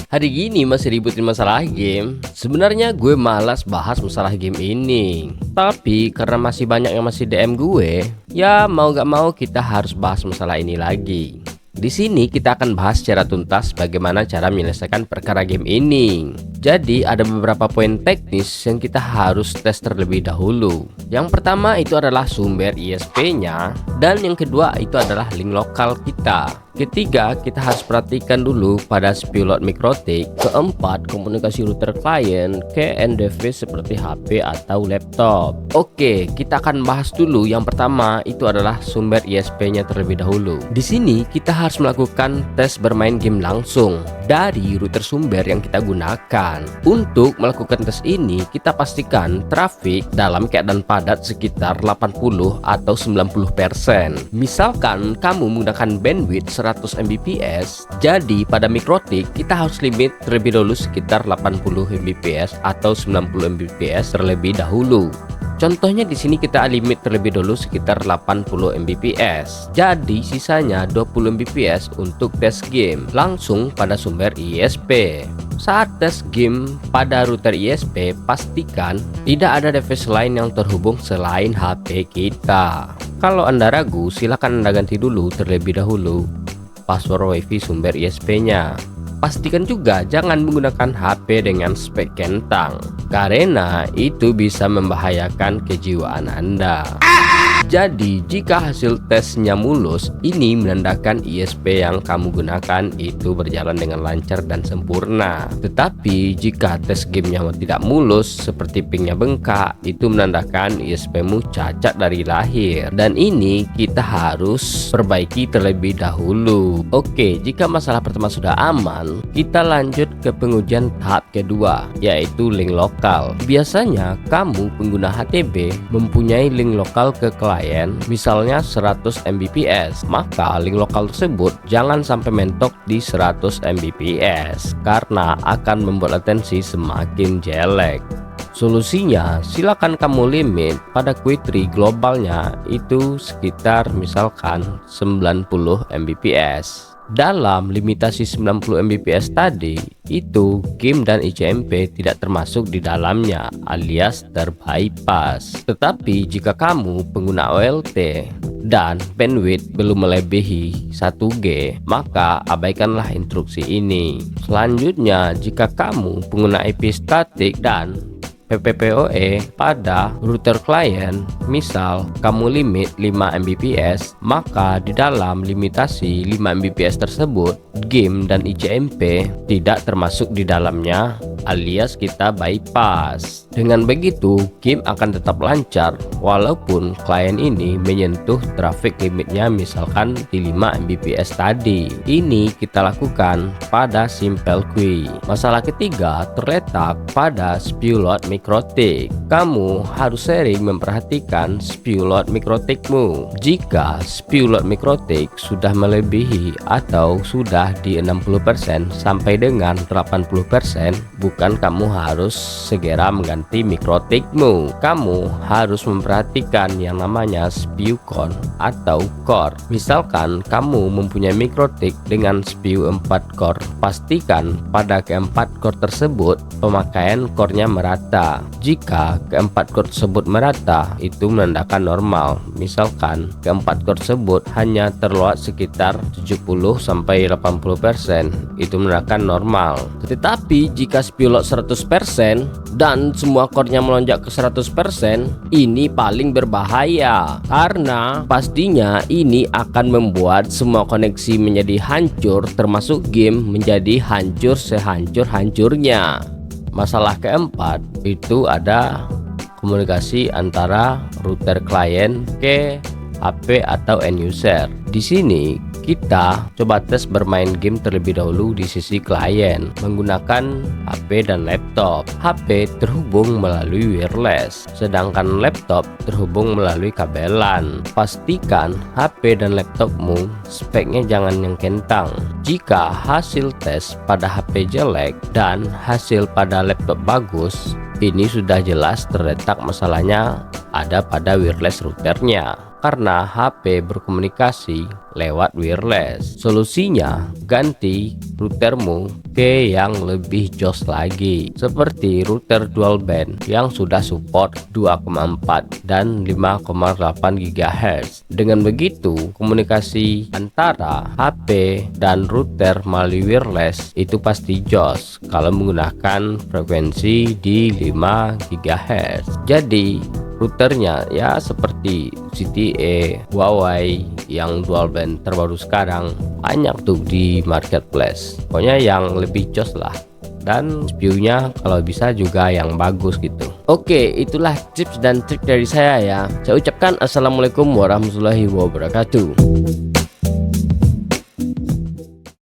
Hari gini masih ributin masalah game. Sebenarnya gue malas bahas masalah game ini, tapi karena masih banyak yang masih DM gue, ya mau gak mau kita harus bahas masalah ini lagi. Di sini kita akan bahas secara tuntas bagaimana cara menyelesaikan perkara game ini. Jadi ada beberapa poin teknis yang kita harus tes terlebih dahulu. Yang pertama itu adalah sumber ISP-nya, dan yang kedua itu adalah link lokal kita. Ketiga, kita harus perhatikan dulu pada CPU load MikroTik. Keempat, komunikasi router klien ke end device seperti HP atau laptop. Oke, kita akan bahas dulu. Yang pertama itu adalah sumber ISP-nya terlebih dahulu. Di sini kita harus melakukan tes bermain game langsung dari router sumber yang kita gunakan. Untuk melakukan tes ini, kita pastikan trafik dalam keadaan padat sekitar 80 atau 90%. Misalkan kamu menggunakan bandwidth 100 Mbps, jadi pada MikroTik kita harus limit terlebih dahulu sekitar 80 Mbps atau 90 Mbps terlebih dahulu. Contohnya di sini kita limit terlebih dahulu sekitar 80 Mbps. Jadi sisanya 20 Mbps untuk tes game langsung pada sumber ISP. Saat tes game pada router ISP, pastikan tidak ada device lain yang terhubung selain HP kita. Kalau Anda ragu, silakan Anda ganti dulu terlebih dahulu password WiFi sumber ISP-nya. Pastikan juga jangan menggunakan HP dengan spek kentang, karena itu bisa membahayakan kejiwaan Anda. Jadi jika hasil tesnya mulus, ini menandakan ISP yang kamu gunakan itu berjalan dengan lancar dan sempurna. Tetapi jika tes gamenya tidak mulus seperti pingnya bengkak, itu menandakan ISP-mu cacat dari lahir. Dan ini kita harus perbaiki terlebih dahulu. Oke, jika masalah pertama sudah aman, kita lanjut ke pengujian tahap kedua, yaitu link lokal. Biasanya kamu pengguna HTB mempunyai link lokal ke klien, misalnya 100 Mbps, maka link lokal tersebut jangan sampai mentok di 100 Mbps karena akan membuat latensi semakin jelek. Solusinya, silakan kamu limit pada query globalnya itu sekitar misalkan 90 Mbps. Dalam limitasi 90 Mbps tadi, itu game dan ICMP tidak termasuk di dalamnya alias terbypass. Tetapi jika kamu pengguna OLT dan bandwidth belum melebihi 1G, maka abaikanlah instruksi ini. Selanjutnya, jika kamu pengguna IP statik dan PPPoE pada router klien, misal kamu limit 5 Mbps, maka di dalam limitasi 5 Mbps tersebut, game dan ICMP tidak termasuk di dalamnya alias kita bypass. Dengan begitu, game akan tetap lancar walaupun klien ini menyentuh traffic limitnya misalkan di 5 Mbps tadi. Ini kita lakukan pada Simple Queue. Masalah ketiga terletak pada CPU load MikroTik. Kamu harus sering memperhatikan CPU load MikroTikmu. Jika CPU load MikroTik sudah melebihi atau sudah di 60% sampai dengan 80%, bukan kamu harus segera mengganti MikroTikmu. Kamu harus memperhatikan yang namanya CPU count atau core. Misalkan kamu mempunyai MikroTik dengan CPU 4 core, pastikan pada keempat core tersebut pemakaian core-nya merata. Jika keempat core tersebut merata, itu menandakan normal. Misalkan keempat core tersebut hanya terload sekitar 70-80%, itu menandakan normal. Tetapi jika CPU load 100% dan semua core-nya melonjak ke 100%, ini paling berbahaya karena pastinya ini akan membuat semua koneksi menjadi hancur, termasuk game menjadi hancur sehancur-hancurnya. Masalah keempat itu ada komunikasi antara router klien ke HP atau end user. Di sini kita coba tes bermain game terlebih dahulu di sisi klien menggunakan HP dan laptop. HP terhubung melalui wireless, sedangkan laptop terhubung melalui kabelan. Pastikan HP dan laptopmu speknya jangan yang kentang. Jika hasil tes pada HP jelek dan hasil pada laptop bagus, ini sudah jelas terletak masalahnya ada pada wireless routernya. karena HP berkomunikasi lewat wireless. Solusinya, ganti routermu ke yang lebih jos lagi, seperti router dual band yang sudah support 2,4 dan 5,8 GHz. Dengan begitu, komunikasi antara HP dan router melalui wireless itu pasti jos kalau menggunakan frekuensi di 5 GHz. Jadi routernya ya seperti ZTE, Huawei yang dual band terbaru sekarang banyak tuh di marketplace. Pokoknya yang lebih jos lah, dan CPU-nya kalau bisa juga yang bagus gitu. Oke, itulah tips dan trik dari saya ya. Saya ucapkan assalamualaikum warahmatullahi wabarakatuh.